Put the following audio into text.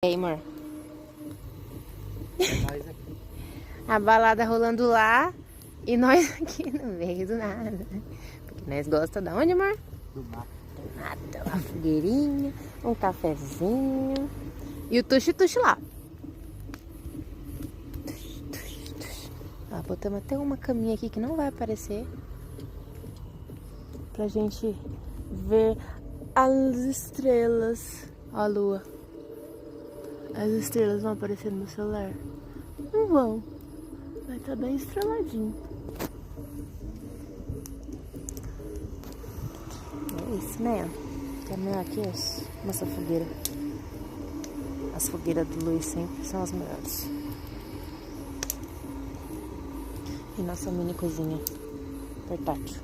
E aí, amor? A balada rolando lá e nós aqui no meio do nada. Porque nós gostamos da onde, amor? Do mato. Do mato. Uma fogueirinha, um cafezinho e o tuxi-tuxi lá. Ó, botamos até uma caminha aqui que não vai aparecer. Pra gente ver as estrelas. Ó a lua. As estrelas vão aparecer no meu celular? Não vão. Vai estar bem estreladinho. É isso mesmo. Também aqui, ó, nossa fogueira. As fogueiras do Luiz sempre são as melhores. E nossa mini cozinha portátil.